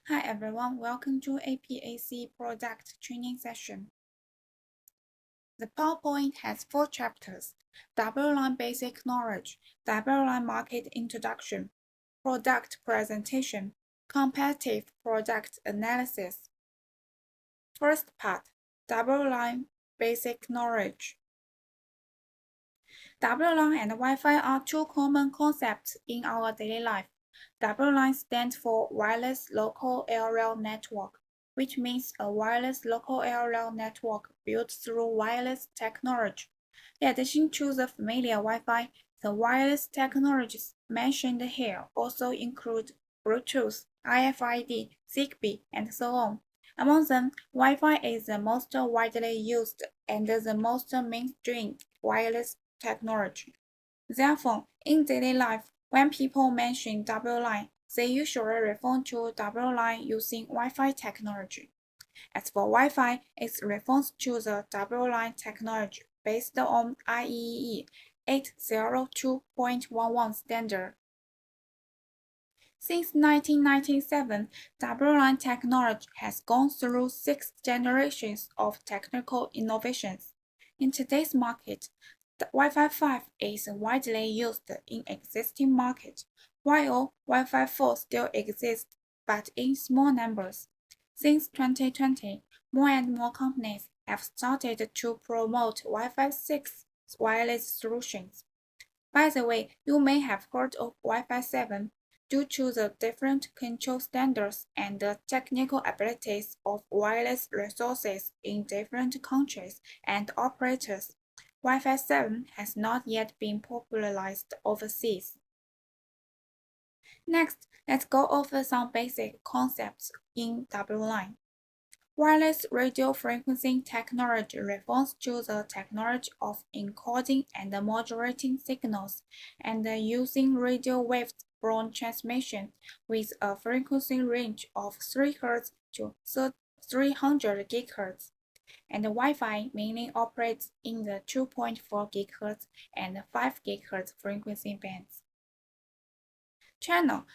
Hi everyone, welcome to APAC product training session. The PowerPoint has 4 chapters: double-line basic knowledge, double-line market introduction, product presentation, competitive product analysis. First part, double-line basic knowledge. Double-line and Wi-Fi are two common concepts in our daily life. Double-line stands for Wireless Local Area Network, which means a wireless local area network built through wireless technology. In addition to the familiar Wi-Fi, the wireless technologies mentioned here also include Bluetooth, RFID, Zigbee, and so on. Among them, Wi-Fi is the most widely used and the most mainstream wireless technology. Therefore, in daily life, when people mention double line, they usually refer to double line using Wi-Fi technology. As for Wi-Fi, it refers to the double line technology based on IEEE 802.11 standard. Since 1997, double-line technology has gone through 6 generations of technical innovations. In today's market, the Wi-Fi 5 is widely used in existing markets, while Wi-Fi 4 still exists, but in small numbers. Since 2020, more and more companies have started to promote Wi-Fi 6 wireless solutions. By the way, you may have heard of Wi-Fi 7. Due to the different control standards and the technical abilities of wireless resources in different countries and operators, Wi-Fi 7 has not yet been popularized overseas. Next, let's go over some basic concepts in double-line. Wireless radio frequency technology refers to the technology of encoding and modulating signals and using radio waves from transmission with a frequency range of 3 Hz to 300 GHz. And Wi-Fi mainly operates in the 2.4 GHz and 5 GHz frequency bands. Channel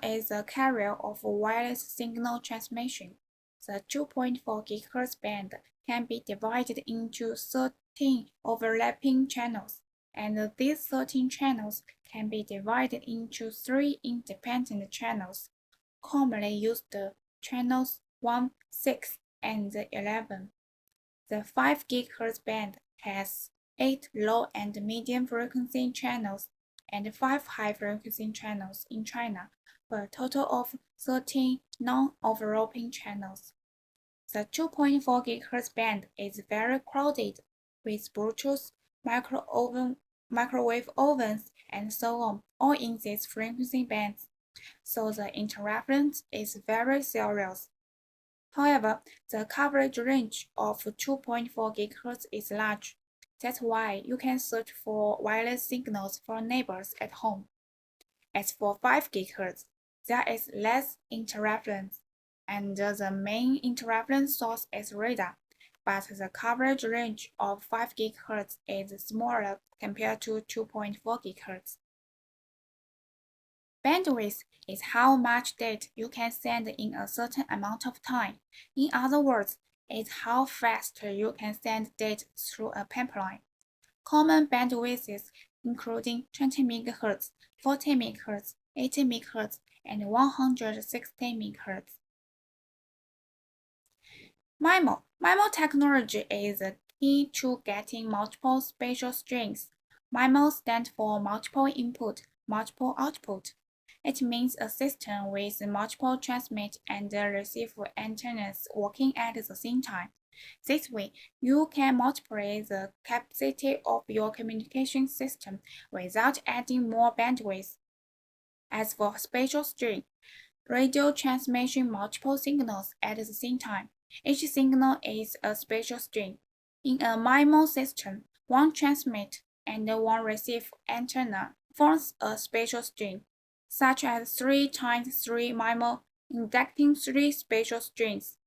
is a carrier of wireless signal transmission. The 2.4 GHz band can be divided into 13 overlapping channels, and these 13 channels can be divided into 3 independent channels, commonly used channels 1, 6, and 11. The 5 GHz band has 8 low and medium frequency channels and 5 high frequency channels in China, for a total of 13 non-overlapping channels. The 2.4 GHz band is very crowded, with Bluetooth, microwave ovens, and so on, all in these frequency bands, so the interference is very serious. However, the coverage range of 2.4 GHz is large. That's why you can search for wireless signals for neighbors at home. As for 5 GHz, there is less interference, and the main interference source is radar, but the coverage range of 5 GHz is smaller compared to 2.4 GHz. Bandwidth is how much data you can send in a certain amount of time. In other words, it's how fast you can send data through a pipeline. Common bandwidths including 20 MHz, 40 MHz, 80 MHz, and 160 MHz. MIMO technology is the key to getting multiple spatial strings. MIMO stands for multiple input, multiple output. It means a system with multiple transmit and receive antennas working at the same time. This way, you can multiply the capacity of your communication system without adding more bandwidth. As for spatial string, radio transmission multiple signals at the same time. Each signal is a spatial string. In a MIMO system, one transmit and one receive antenna forms a spatial string, such as 3 times 3 MIMO inducting 3 spatial strings.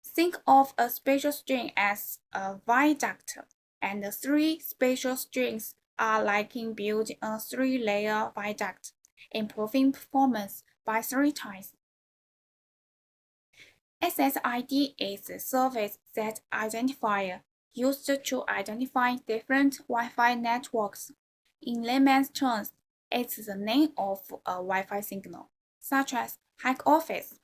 Think of a spatial string as a viaduct, and the 3 spatial strings are like building a 3-layer viaduct, improving performance by 3 times. SSID is a service set identifier used to identify different Wi-Fi networks. In layman's terms, it's the name of a Wi-Fi signal, such as Hikvision.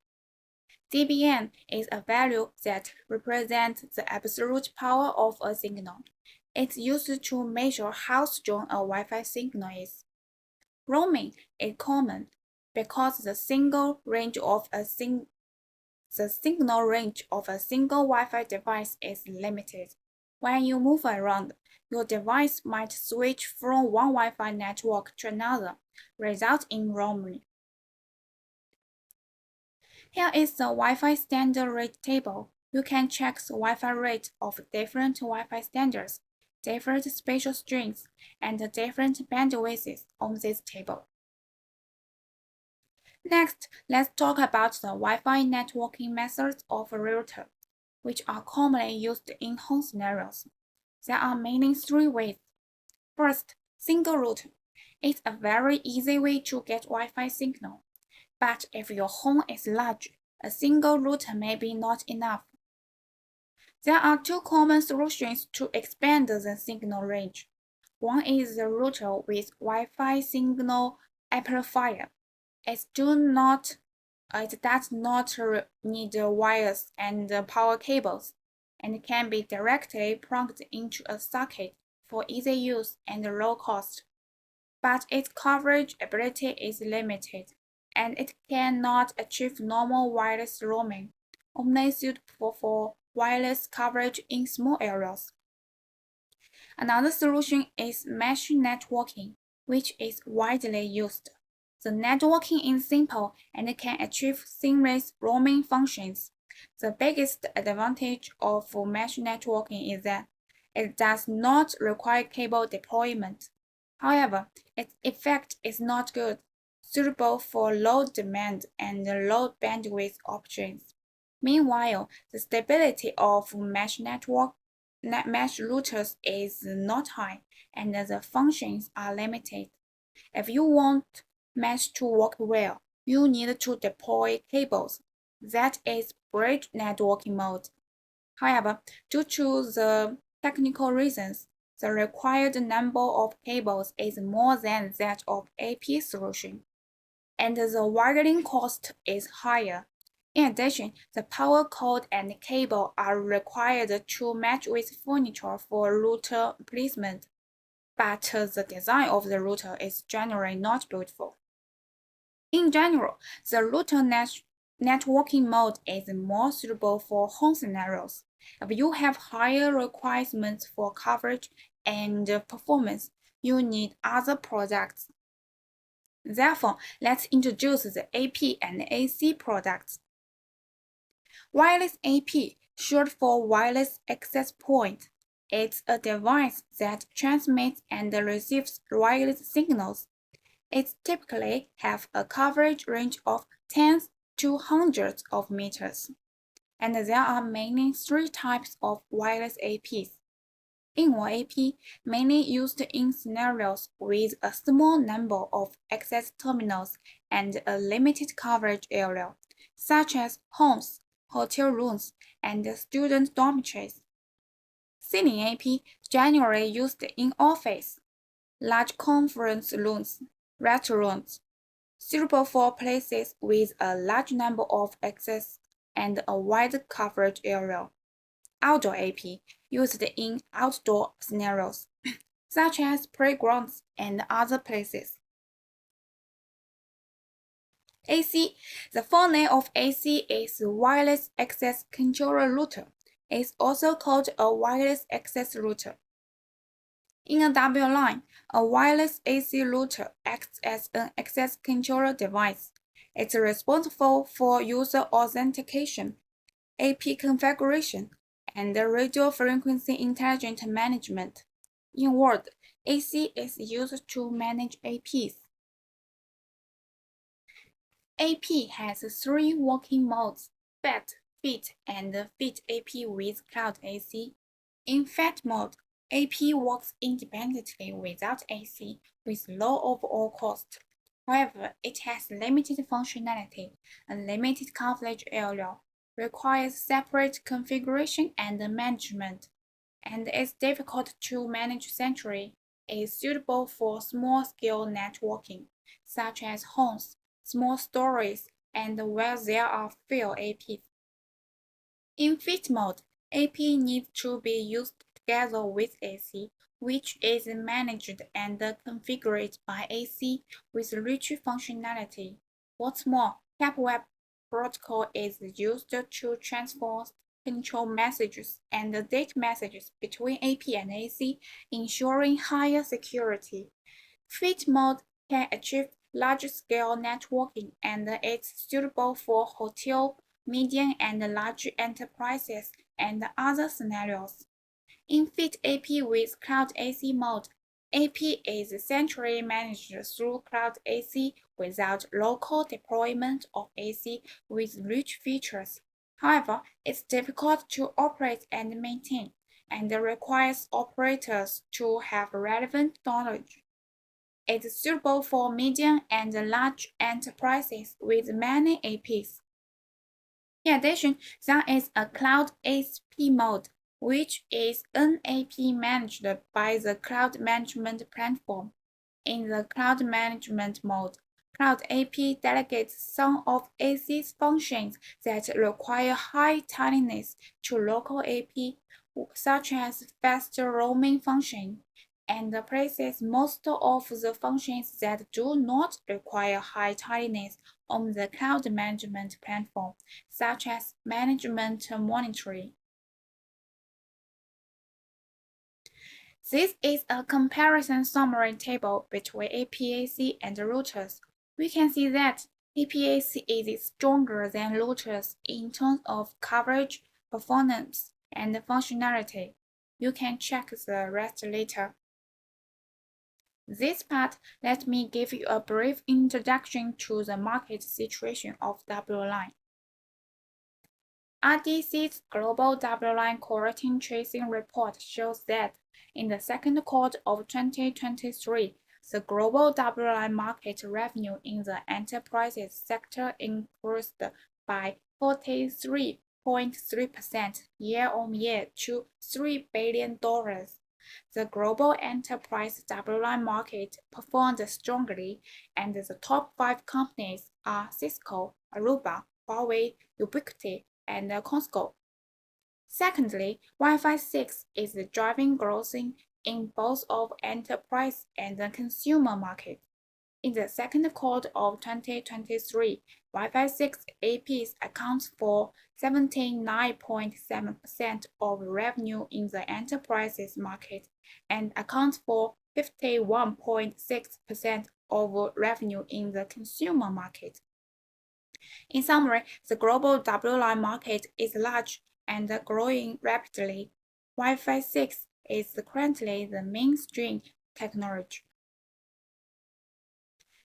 dBn is a value that represents the absolute power of a signal. It's used to measure how strong a Wi-Fi signal is. Roaming is common because the signal range of a single Wi-Fi device is limited. When you move around, your device might switch from one Wi-Fi network to another, resulting in roaming. Here is the Wi-Fi standard rate table. You can check the Wi-Fi rate of different Wi-Fi standards, different spatial strings, and different bandwidths on this table. Next, let's talk about the Wi-Fi networking methods of a router, which are commonly used in home scenarios. There are mainly three ways. First, single route. It's a very easy way to get Wi-Fi signal. But if your home is large, a single router may be not enough. There are two common solutions to expand the signal range. One is the router with Wi-Fi signal amplifier. It does not need wires and power cables, and can be directly plugged into a socket for easy use and low cost. But its coverage ability is limited, and it cannot achieve normal wireless roaming, only suitable for wireless coverage in small areas. Another solution is mesh networking, which is widely used. The networking is simple and can achieve seamless roaming functions. The biggest advantage of mesh networking is that it does not require cable deployment. However, its effect is not good, suitable for low demand and low bandwidth options. Meanwhile, the stability of mesh routers is not high, and the functions are limited. If you want mesh to work well, you need to deploy cables. That is bridge networking mode. However, due to the technical reasons, the required number of cables is more than that of AP solution, and the wiring cost is higher. In addition, the power cord and cable are required to match with furniture for router placement, but the design of the router is generally not beautiful. In general, the router networking mode is more suitable for home scenarios. If you have higher requirements for coverage and performance, you need other products. Therefore, let's introduce the AP and AC products. Wireless AP, short for Wireless Access Point, it's a device that transmits and receives wireless signals. It typically has a coverage range of tens to hundreds of meters. And there are mainly three types of wireless APs. In-wall AP, mainly used in scenarios with a small number of access terminals and a limited coverage area, such as homes, hotel rooms, and student dormitories. Ceiling AP, generally used in office, large conference rooms, restaurants, suitable for places with a large number of access and a wide coverage area. Outdoor AP, used in outdoor scenarios, such as playgrounds and other places. AC, the full name of AC is Wireless Access Controller Router. It's also called a wireless access router. In a WLAN, a wireless AC router acts as an access controller device. It's responsible for user authentication, AP configuration, and radio frequency intelligent management. In word, AC is used to manage APs. AP has three working modes: FAT, FIT, and FIT AP with Cloud AC. In FAT mode, AP works independently without AC with low overall cost. However, it has limited functionality and limited coverage area. requires separate configuration and management, and is difficult to manage centrally. It is suitable for small-scale networking, such as homes, small stores, and where there are few APs. In fit mode, AP needs to be used together with AC, which is managed and configured by AC with rich functionality. What's more, CapWeb protocol is used to transfer control messages and data messages between AP and AC, ensuring higher security. Fit mode can achieve large-scale networking and is suitable for hotel, medium and large enterprises and other scenarios. In Fit AP with Cloud AC mode, AP is centrally managed through Cloud AC without local deployment of AC with rich features. However, it's difficult to operate and maintain, and requires operators to have relevant knowledge. It's suitable for medium and large enterprises with many APs. In addition, there is a Cloud ASP mode, which is an AP managed by the Cloud Management Platform. In the Cloud Management mode, Cloud AP delegates some of AC's functions that require high tidiness to local AP, such as fast roaming function, and places most of the functions that do not require high tidiness on the cloud management platform, such as management monitoring. This is a comparison summary table between APAC and routers. We can see that APAC is stronger than routers in terms of coverage, performance, and functionality. You can check the rest later. This part, let me give you a brief introduction to the market situation of W-Line. RDC's Global W-Line Quarantine Tracing Report shows that in the second quarter of 2023, the global W-Line market revenue in the enterprises sector increased by 43.3% year-on-year to $3 billion. The global enterprise W-Line market performed strongly, and the top 5 companies are Cisco, Aruba, Huawei, Ubiquiti, and Costco. Secondly, Wi-Fi 6 is driving growth in both of enterprise and the consumer market. In the second quarter of 2023, Wi-Fi 6 APs account for 79.7% of revenue in the enterprises market and account for 51.6% of revenue in the consumer market. In summary, the global W-Line market is large and growing rapidly. Wi-Fi 6 is currently the mainstream technology.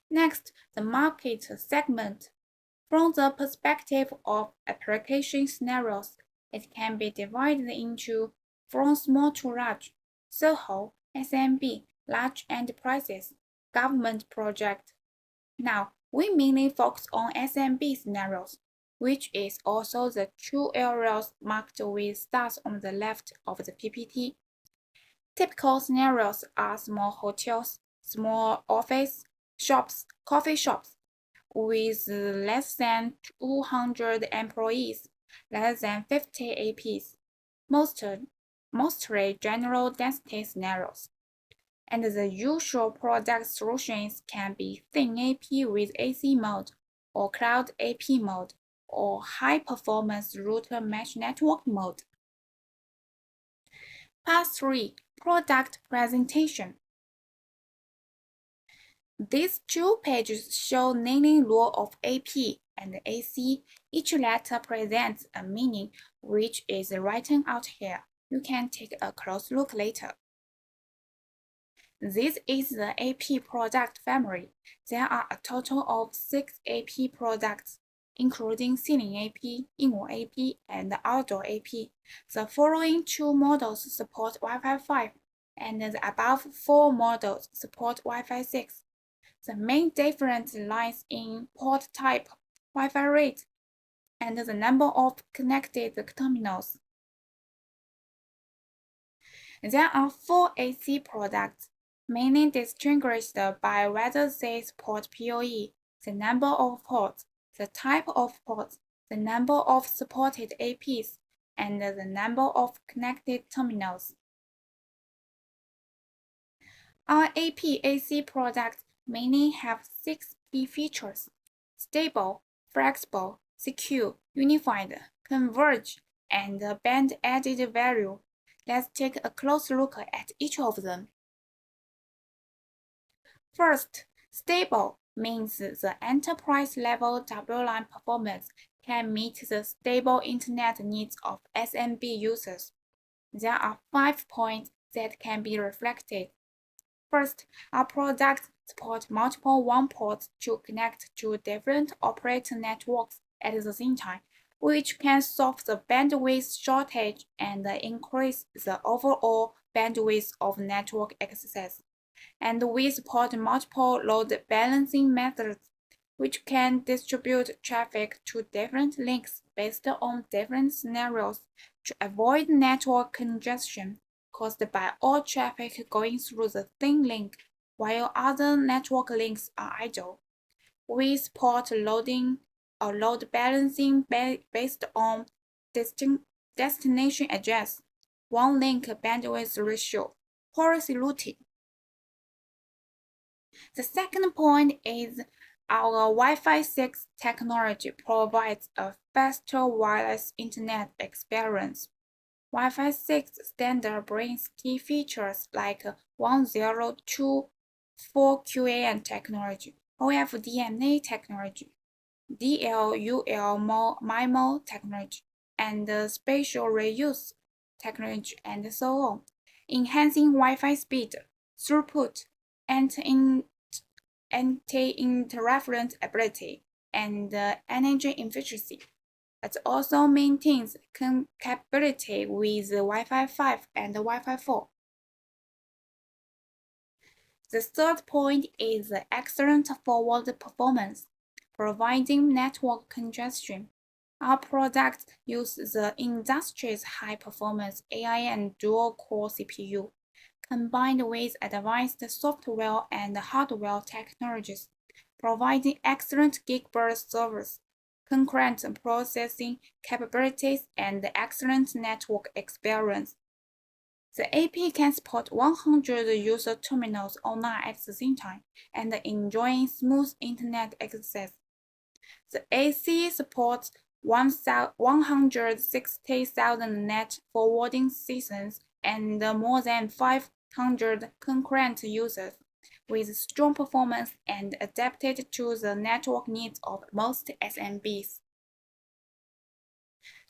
Next, the market segment. From the perspective of application scenarios, it can be divided into from small to large, SOHO, SMB, large enterprises, government project. Now, we mainly focus on SMB scenarios, which is also the two areas marked with stars on the left of the PPT. Typical scenarios are small hotels, small office, shops, coffee shops, with less than 200 employees, less than 50 APs, mostly general density scenarios. And the usual product solutions can be thin AP with AC mode, or cloud AP mode, or high-performance router mesh network mode. Part 3. Product Presentation. These two pages show naming rule of AP and AC. Each letter presents a meaning, which is written out here. You can take a close look later. This is the AP product family. There are a total of 6 AP products, including ceiling AP, indoor AP, and outdoor AP. The following 2 models support Wi-Fi 5, and the above 4 models support Wi-Fi 6. The main difference lies in port type, Wi-Fi rate, and the number of connected terminals. There are 4 AC products, mainly distinguished by whether they support PoE, the number of ports, the type of ports, the number of supported APs, and the number of connected terminals. Our AP-AC products mainly have 6 key features: stable, flexible, secure, unified, converge, and band added value. Let's take a close look at each of them. First, stable means the enterprise-level WLAN performance can meet the stable internet needs of SMB users. There are 5 points that can be reflected. First, our products support multiple WAN ports to connect to different operator networks at the same time, which can solve the bandwidth shortage and increase the overall bandwidth of network access. And we support multiple load balancing methods, which can distribute traffic to different links based on different scenarios to avoid network congestion caused by all traffic going through the thin link, while other network links are idle. We support loading or load balancing based on destination address, one link bandwidth ratio, policy routing. The second point is our Wi-Fi 6 technology provides a faster wireless internet experience. Wi-Fi 6 standard brings key features like 1024QAM technology, OFDMA technology, DLUL MIMO technology, and spatial reuse technology, and so on, enhancing Wi-Fi speed, throughput, anti-interference ability, and energy efficiency. It also maintains compatibility with Wi-Fi 5 and Wi-Fi 4. The third point is excellent forward performance, providing network congestion. Our products use the industry's high-performance AI and dual-core CPU, combined with advanced software and hardware technologies, providing excellent gig-burst service, concurrent processing capabilities, and excellent network experience. The AP can support 100 user terminals online at the same time and enjoying smooth internet access. The AC supports 160,000 net forwarding sessions and more than 500 concurrent users, with strong performance and adapted to the network needs of most SMBs.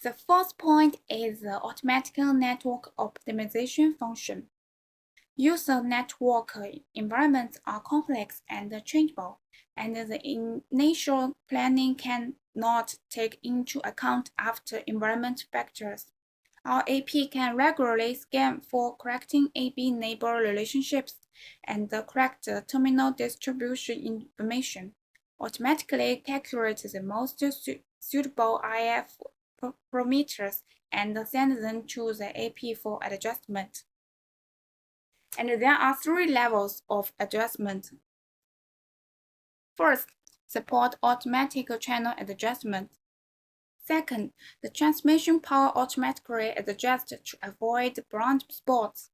The fourth point is the automatic network optimization function. User network environments are complex and changeable, and the initial planning cannot take into account after environment factors. Our AP can regularly scan for correcting AB neighbor relationships and correct terminal distribution information, automatically calculate the most suitable IF parameters, and send them to the AP for adjustment. And there are 3 levels of adjustment. First, support automatic channel adjustment. Second, the transmission power automatically adjusts to avoid blind spots.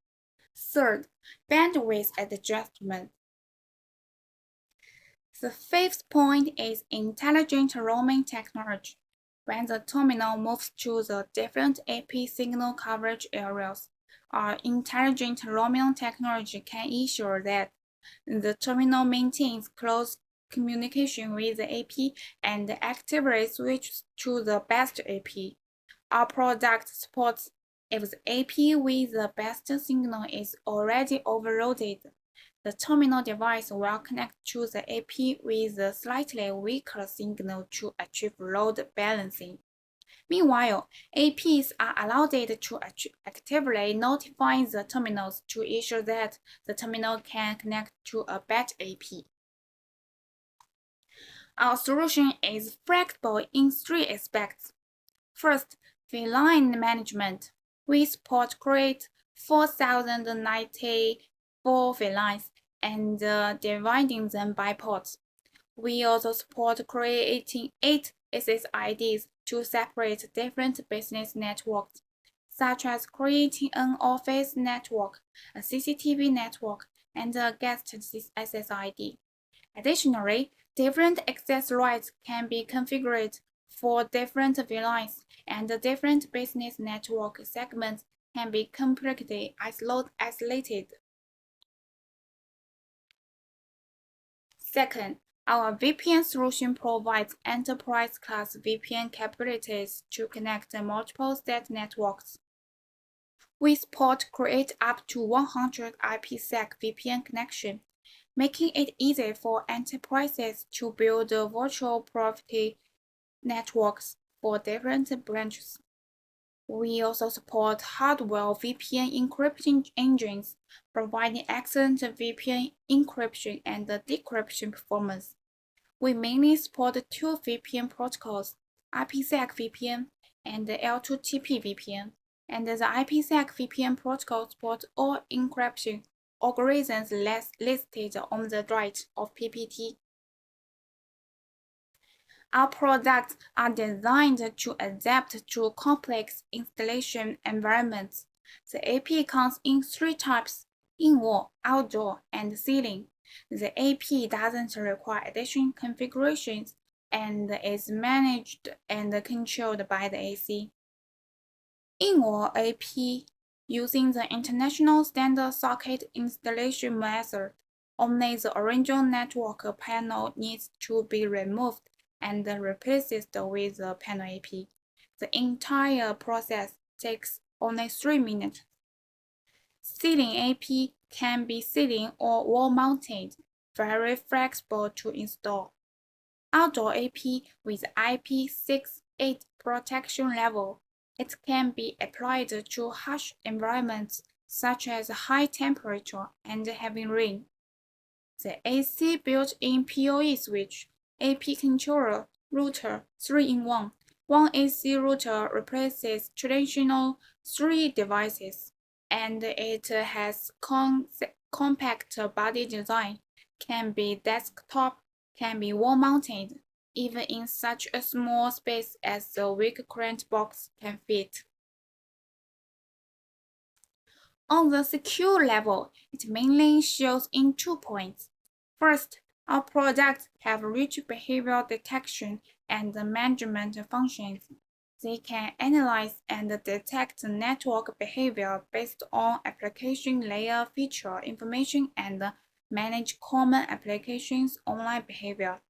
Third, bandwidth adjustment. The fifth point is intelligent roaming technology. When the terminal moves to the different AP signal coverage areas, our intelligent roaming technology can ensure that the terminal maintains close communication with the AP and actively switches to the best AP. Our product supports if the AP with the best signal is already overloaded. The terminal device will connect to the AP with the slightly weaker signal to achieve load balancing. Meanwhile, APs are allowed to actively notify the terminals to ensure that the terminal can connect to a bad AP. Our solution is flexible in three aspects. First, VLAN management. We support create 4094 VLANs and dividing them by ports. We also support creating 8 SSIDs to separate different business networks, such as creating an office network, a CCTV network, and a guest SSID. Additionally, different access rights can be configured for different VLANs, and the different business network segments can be completely isolated. Second, our VPN solution provides enterprise-class VPN capabilities to connect multiple state networks. We support create up to 100 IPsec VPN connection, making it easy for enterprises to build virtual private networks for different branches. We also support hardware VPN encryption engines, providing excellent VPN encryption and decryption performance. We mainly support two VPN protocols, IPsec VPN and L2TP VPN, and the IPsec VPN protocol supports all encryption algorithms listed on the right of PPT. Our products are designed to adapt to complex installation environments. The AP comes in three types: in-wall, outdoor, and ceiling. The AP doesn't require additional configurations and is managed and controlled by the AC. In-wall AP, using the international standard socket installation method, only the original network panel needs to be removed and replaced with the panel AP. The entire process takes only 3 minutes. Ceiling AP can be ceiling or wall mounted, very flexible to install. Outdoor AP with IP68 protection level. It can be applied to harsh environments such as high temperature and heavy rain. The AC built-in PoE switch, AP controller, router, 3-in-1. One AC router replaces traditional 3 devices, and it has compact body design, can be desktop, can be wall-mounted, even in such a small space as the weak current box can fit. On the secure level, it mainly shows in 2 points. First, our products have rich behavioral detection and management functions. They can analyze and detect network behavior based on application layer feature information and manage common applications online behavior,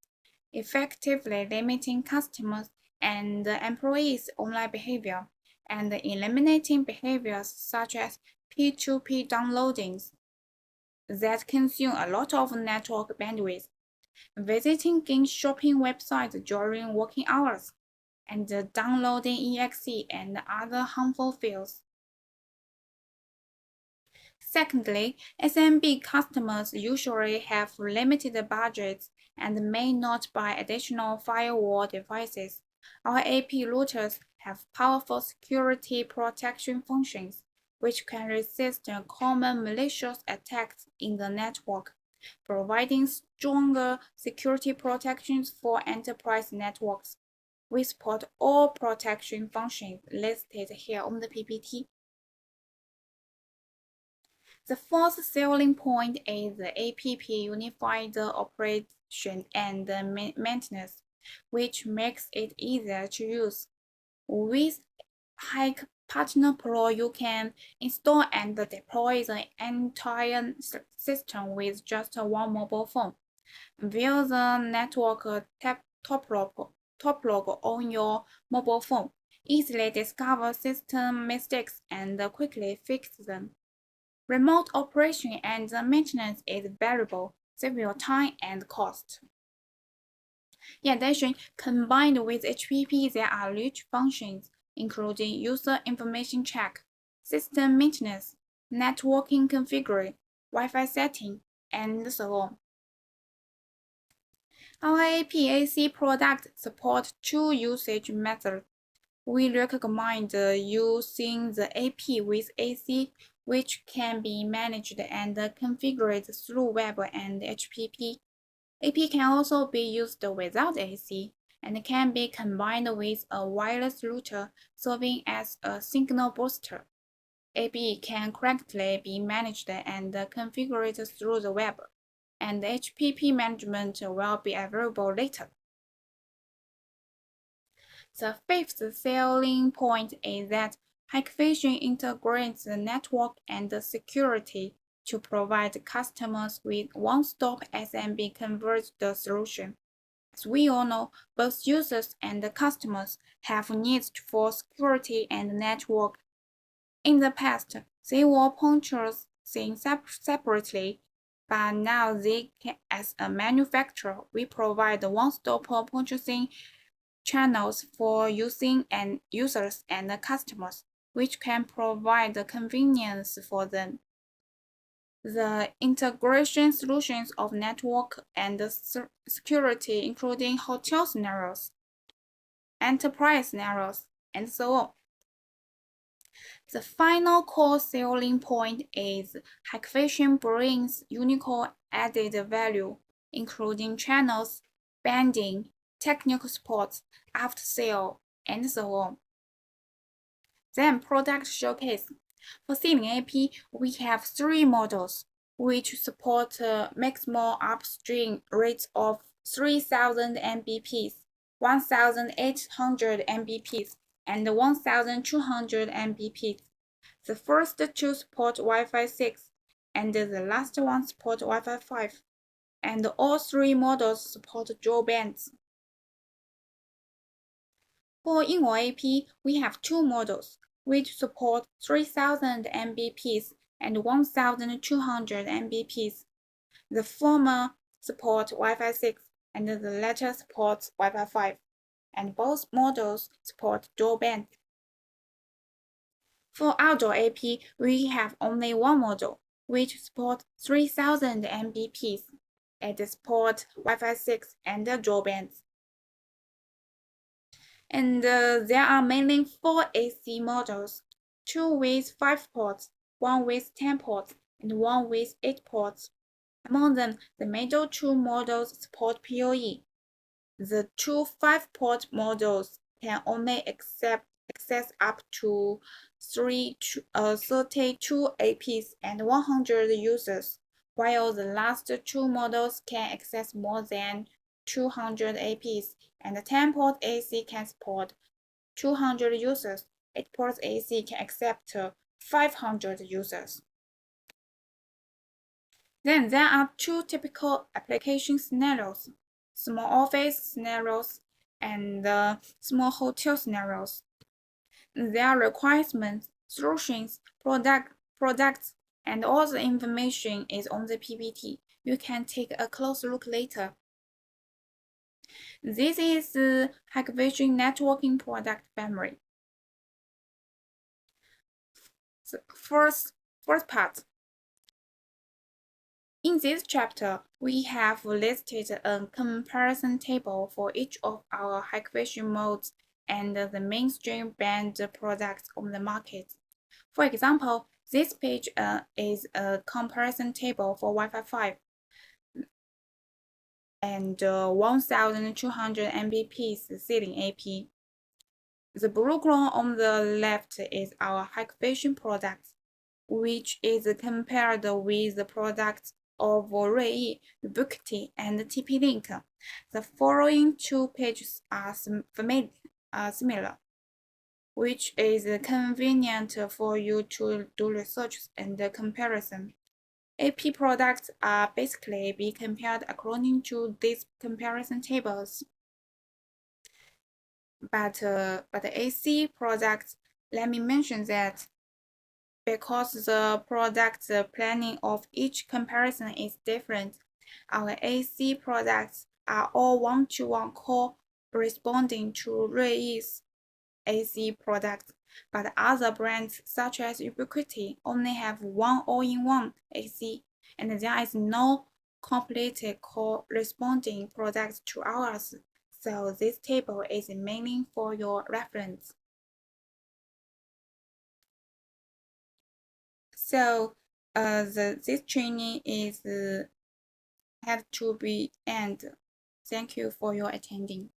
effectively limiting customers and employees' online behavior and eliminating behaviors such as P2P downloadings that consume a lot of network bandwidth, visiting game shopping websites during working hours, and downloading exe and other harmful files. Secondly, SMB customers usually have limited budgets and may not buy additional firewall devices. Our AP routers have powerful security protection functions, which can resist common malicious attacks in the network, providing stronger security protections for enterprise networks. We support all protection functions listed here on the PPT. The fourth selling point is the APP unified operation and maintenance, which makes it easier to use. With Hikvision Pro, you can install and deploy the entire system with just one mobile phone. View the network top log on your mobile phone. Easily discover system mistakes and quickly fix them. Remote operation and maintenance is variable, save your time and cost. In addition, combined with HPP, there are rich functions, including user information check, system maintenance, networking configuration, Wi-Fi setting, and so on. Our APAC product support two usage methods. We recommend using the AP with AC, which can be managed and configured through web and HTTP. AP can also be used without AC and can be combined with a wireless router serving as a signal booster. AP can correctly be managed and configured through the web, and HTTP management will be available later. The fifth selling point is that Hikvision integrates the network and the security to provide customers with one-stop SMB converged solution. As we all know, both users and customers have needs for security and network. In the past, they were purchased things separately, but now as a manufacturer, we provide one-stop purchasing channels for users and customers, which can provide the convenience for them. The integration solutions of network and security, including hotel scenarios, enterprise scenarios, and so on. The final core selling point is Hikvision brings unique added value, including channels, banding, technical support, after sale, and so on. Then product showcase. For ceiling AP, we have three models, which support maximal upstream rates of 3,000 Mbps, 1,800 Mbps, and 1,200 Mbps. The first two support Wi-Fi 6, and the last one support Wi-Fi 5, and all three models support dual bands. For in-wall AP, we have two models, which support 3,000 Mbps and 1,200 Mbps. The former supports Wi-Fi 6 and the latter supports Wi-Fi 5, and both models support dual band. For outdoor AP, we have only one model, which supports 3,000 Mbps. It supports Wi-Fi 6 and the dual bands. And there are mainly four AC models, two with 5 ports, one with 10 ports, and one with 8 ports. Among them, the middle two models support PoE. The two 5-port models can only access up to 32 APs and 100 users, while the last two models can access more than 200 APs, and the 10-port AC can support 200 users. 8-port AC can accept 500 users. Then there are two typical application scenarios, small office scenarios and small hotel scenarios. Their requirements, solutions, products, and all the information is on the PPT. You can take a close look later. This is the Hikvision networking product family. The first part. In this chapter, we have listed a comparison table for each of our Hikvision modes and the mainstream band products on the market. For example, this page is a comparison table for Wi-Fi 5 and 1,200 Mbps ceiling AP. The blue column on the left is our Hikvision products, which is compared with the products of Rui, Ubiquiti, and TP-Link. The following two pages are similar, which is convenient for you to do research and comparison. AP products are basically be compared according to these comparison tables. But AC products, let me mention that because the product planning of each comparison is different, our AC products are all one-to-one corresponding to Rui's AC products, but other brands such as Ubiquiti only have one all-in-one AC, and there is no complete corresponding products to ours, so this table is mainly for your reference. So this training is have to be end. Thank you for your attending.